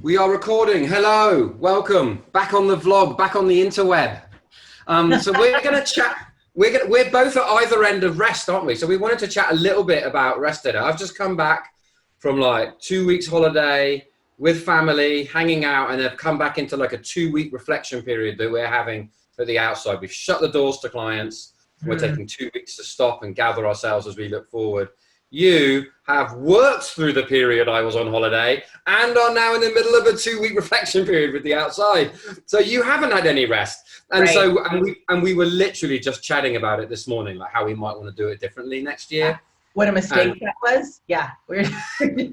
We are recording. Hello, welcome back on the vlog, back on the interweb. So we're going to chat. We're both at either end of rest, aren't we? So we wanted to chat a little bit about rest today. I've just come back from like 2 weeks holiday with family, hanging out, and I've come back into like a 2 week reflection period that we're having at the outside. We've shut the doors to clients. We're taking 2 weeks to stop and gather ourselves as we look forward. You have worked through the period I was on holiday and are now in the middle of a 2 week reflection period with the outside. So you haven't had any rest. And Right. so, and we were literally just chatting about it this morning, like how we might want to do it differently next year. What a mistake And that was. Yeah, we're just we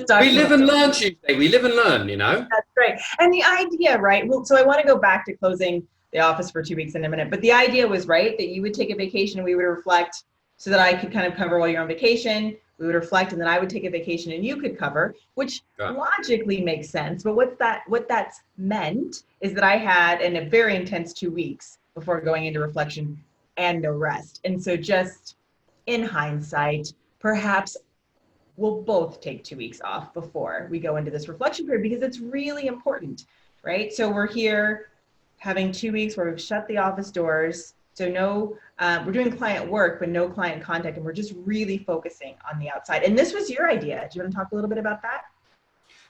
talking live about and learn, Tuesday. We live and learn, you know? that's great. And the idea, right? Well, so I want to go back to closing the office for 2 weeks in a minute. But the idea was right that you would take a vacation and we would reflect so that I could kind of cover while you're on vacation. We would reflect and then I would take a vacation and you could cover, which Yeah. logically makes sense. But what that's meant is that I had a very intense 2 weeks before going into reflection and no rest. And so just in hindsight, perhaps we'll both take 2 weeks off before we go into this reflection period because it's really important, right? So we're here having 2 weeks where we've shut the office doors. So no, we're doing client work, but no client contact. And we're just really focusing on the outside. And this was your idea. Do you want to talk a little bit about that?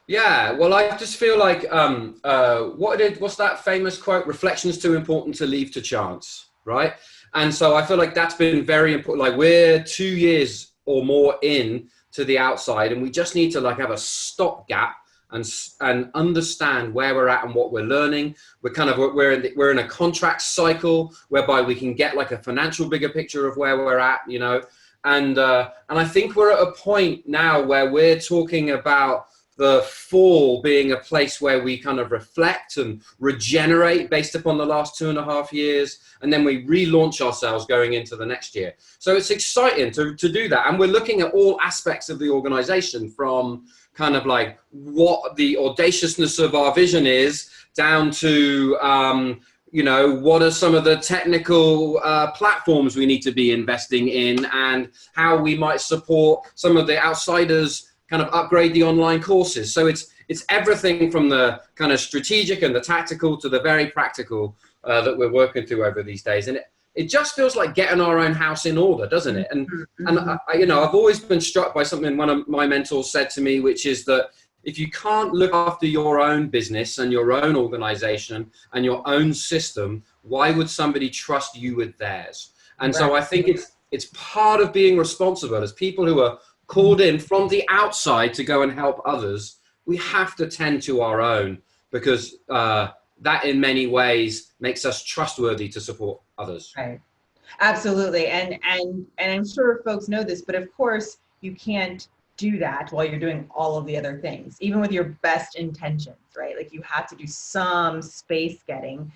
Yeah, well, I just feel like, what's that famous quote? Reflection's too important to leave to chance, right? And so I feel like that's been very important. Like we're 2 years or more in to the outside, and we just need to like have a stopgap and understand where we're at and what we're learning. We're in a contract cycle whereby we can get like a financial bigger picture of where we're at, you know. And I think we're at a point now where we're talking about the fall being a place where we kind of reflect and regenerate based upon the last 2.5 years. And then we relaunch ourselves going into the next year. So it's exciting to do that. And we're looking at all aspects of the organization from kind of like what the audaciousness of our vision is down to, what are some of the technical platforms we need to be investing in and how we might support some of the outsiders kind of upgrade the online courses. So it's everything from the kind of strategic and the tactical to the very practical that we're working through over these days. And it just feels like getting our own house in order, doesn't it? And I've always been struck by something one of my mentors said to me, which is that if you can't look after your own business and your own organization and your own system, why would somebody trust you with theirs? And so I think it's part of being responsible as people who are called in from the outside to go and help others. We have to tend to our own because that in many ways makes us trustworthy to support others. Right. Absolutely. And I'm sure folks know this, but of course you can't do that while you're doing all of the other things, even with your best intentions, right? Like you have to do some space getting,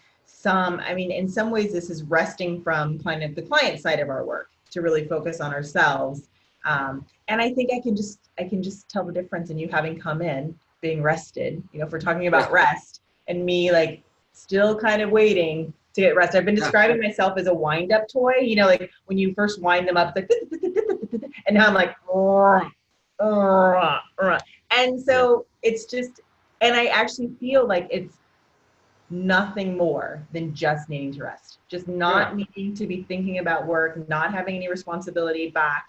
in some ways this is resting from kind of the client side of our work to really focus on ourselves. And I think I can just tell the difference in you having come in, being rested, if we're talking about rest, and me like still kind of waiting to get rest. I've been describing myself as a wind up toy, like when you first wind them up, it's like, and now I'm like, and so it's just, and I actually feel like it's nothing more than just needing to rest, just not needing to be thinking about work, not having any responsibility back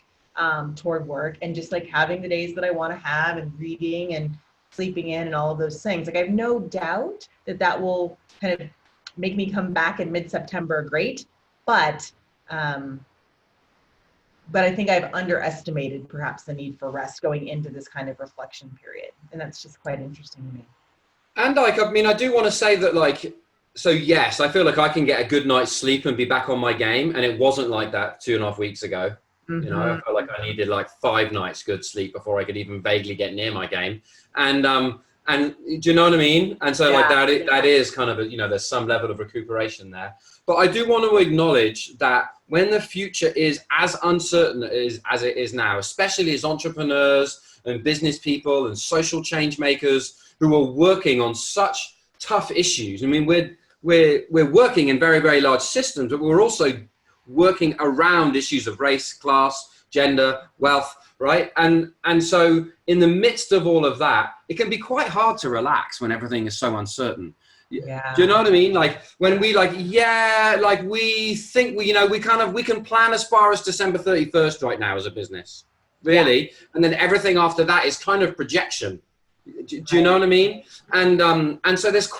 toward work, and just like having the days that I want to have and reading and sleeping in and all of those things. Like I have no doubt that will kind of make me come back in mid-September great, but I think I've underestimated perhaps the need for rest going into this kind of reflection period, and that's just quite interesting to me. And I do want to say that so yes, I feel like I can get a good night's sleep and be back on my game, and it wasn't like that 2.5 weeks ago. I felt like I needed like 5 nights good sleep before I could even vaguely get near my game. And do you know what I mean? And so that is kind of there's some level of recuperation there. But I do want to acknowledge that when the future is as uncertain as it is now, especially as entrepreneurs and business people and social change makers who are working on such tough issues. I mean, we're working in very, very large systems, but we're also working around issues of race, class, gender, wealth, right? And so in the midst of all of that, it can be quite hard to relax when everything is so uncertain. Yeah. Do you know what I mean? Like when we like, yeah, like we think we, you know, we can plan as far as December 31st right now as a business, really. Yeah. And then everything after that is kind of projection. Do you know what I mean? And so there's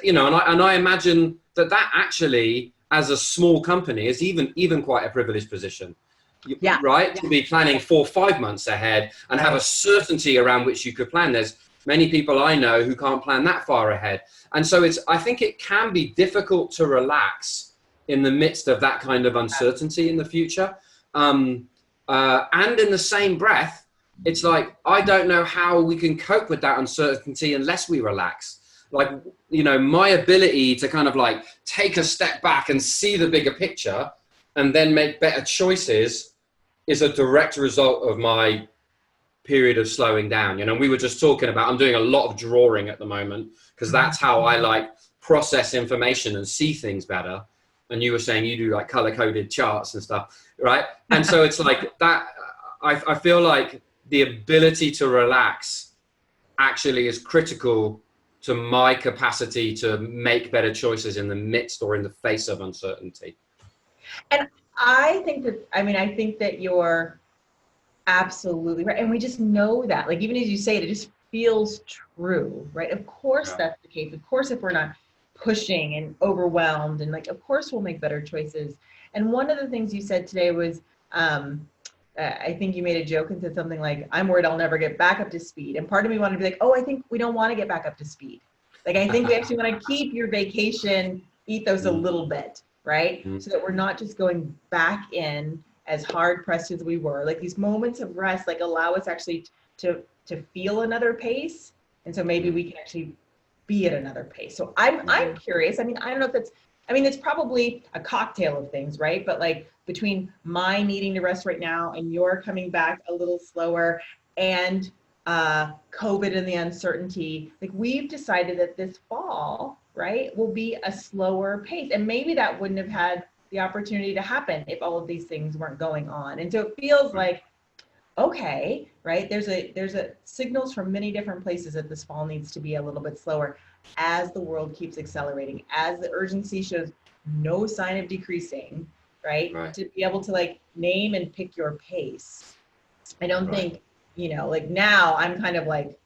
you know, and I imagine that actually, as a small company, is even quite a privileged position, Yeah. right? To be planning 4 or 5 months ahead and have a certainty around which you could plan. There's many people I know who can't plan that far ahead, and so I think it can be difficult to relax in the midst of that kind of uncertainty in the future. And in the same breath, it's like, I don't know how we can cope with that uncertainty unless we relax. Like, you know, my ability to kind of like take a step back and see the bigger picture and then make better choices is a direct result of my period of slowing down. You know, we were just talking about, I'm doing a lot of drawing at the moment because that's how I like process information and see things better. And you were saying you do like color coded charts and stuff, right? And so it's like that. I feel like the ability to relax actually is critical to my capacity to make better choices in the midst or in the face of uncertainty. And I think that, I mean, I think that you're absolutely right. And we just know that, like, even as you say it, it just feels true, right? Of course Yeah. that's the case. Of course, if we're not pushing and overwhelmed and like, of course we'll make better choices. And one of the things you said today was, I think you made a joke and said something like, I'm worried I'll never get back up to speed. And part of me wanted to be like, oh, I think we don't want to get back up to speed. Like, I think we actually want to keep your vacation ethos a little bit, right? So that we're not just going back in as hard pressed as we were. Like, these moments of rest, like, allow us actually to feel another pace. And so maybe we can actually be at another pace. So I'm curious. I mean, I don't know if that's, I mean, it's probably a cocktail of things, right? But like, between my needing to rest right now and your coming back a little slower and COVID and the uncertainty, like, we've decided that this fall, right, will be a slower pace. And maybe that wouldn't have had the opportunity to happen if all of these things weren't going on. And so it feels like, okay, right, there's a signals from many different places that this fall needs to be a little bit slower as the world keeps accelerating, as the urgency shows no sign of decreasing, right? To be able to like name and pick your pace. I don't think, you know, like, now I'm kind of like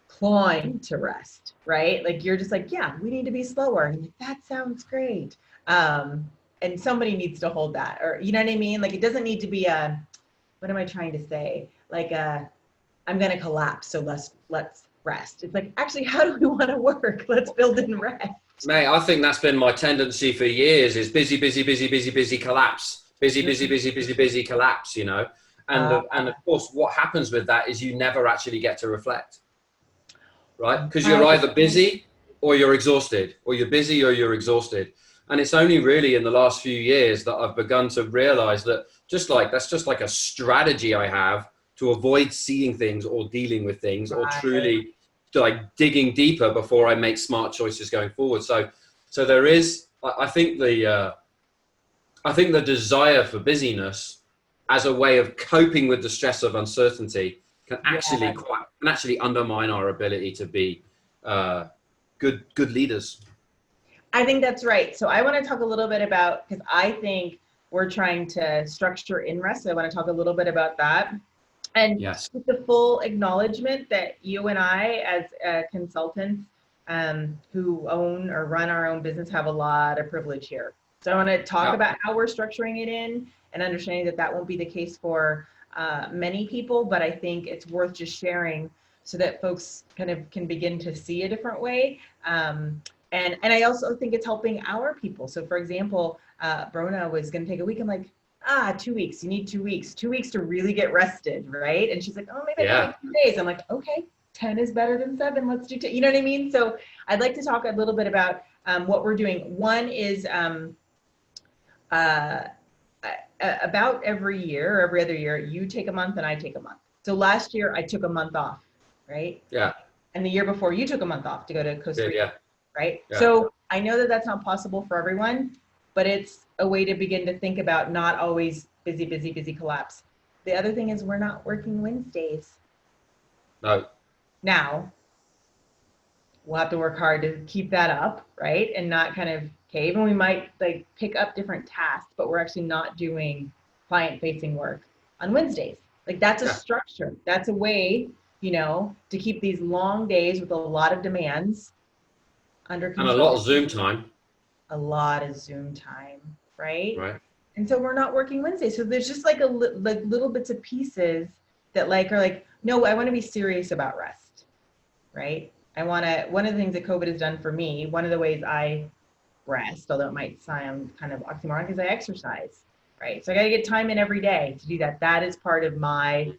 clawing to rest, right? Like, you're just like, yeah, we need to be slower. And like, that sounds great. And somebody needs to hold that, or, you know what I mean? Like, it doesn't need to be a, what am I trying to say? Like, I'm going to collapse, so let's rest. It's like, actually, how do we want to work? Let's build in rest. Mate, I think that's been my tendency for years, is busy, busy, busy, busy, busy, collapse. Busy, busy, busy, busy, busy, collapse, you know? And of course, what happens with that is you never actually get to reflect, right? Because you're either busy or you're exhausted, or you're busy or you're exhausted. And it's only really in the last few years that I've begun to realize that that's just like a strategy I have to avoid seeing things or dealing with things or truly like digging deeper before I make smart choices going forward. So there is, I think the desire for busyness as a way of coping with the stress of uncertainty can actually undermine our ability to be good leaders. I think that's right. So I want to talk a little bit about, because I think we're trying to structure in rest. So I want to talk a little bit about that. And Yes. with the full acknowledgement that you and I, as consultants who own or run our own business, have a lot of privilege here. So I want to talk about how we're structuring it in, and understanding that that won't be the case for many people, but I think it's worth just sharing so that folks kind of can begin to see a different way. And I also think it's helping our people. So for example, Brona was going to take a week. I'm like, 2 weeks, you need 2 weeks, 2 weeks to really get rested, right? And she's like, oh, maybe I can take 2 days. I'm like, okay, 10 is better than 7. Let's do 10. You know what I mean? So I'd like to talk a little bit about what we're doing. One is about every year or every other year, you take a month and I take a month. So last year I took a month off, right? Yeah. And the year before you took a month off to go to Costa Rica, right? Yeah. So I know that that's not possible for everyone, but it's a way to begin to think about not always busy, busy, busy, collapse. the other thing is we're not working Wednesdays. No. Now, we'll have to work hard to keep that up, right? And not kind of cave. And we might like pick up different tasks, but we're actually not doing client facing work on Wednesdays. Like that's a Yeah. structure. That's a way, to keep these long days with a lot of demands under And control. a lot of Zoom time. A lot of Zoom time, right? Right. And so we're not working Wednesday. So there's just like like little bits of pieces that like are like, no, I want to be serious about rest, right? One of the things that COVID has done for me, one of the ways I rest, although it might sound kind of oxymoron, is I exercise, right? So I got to get time in every day to do that. That is part of my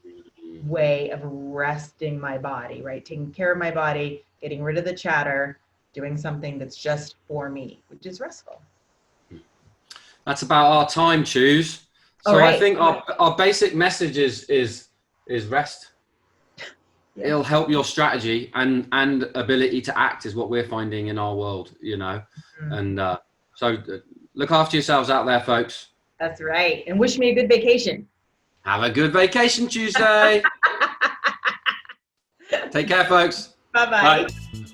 way of resting my body, right? Taking care of my body, getting rid of the chatter, doing something that's just for me, which is restful. That's about our time, Choose. So All I right. think our basic message is rest. Yes. It'll help your strategy and ability to act is what we're finding in our world, And so look after yourselves out there, folks. That's right. And wish me a good vacation. Have a good vacation Tuesday. Take care, folks. Bye-bye. Bye.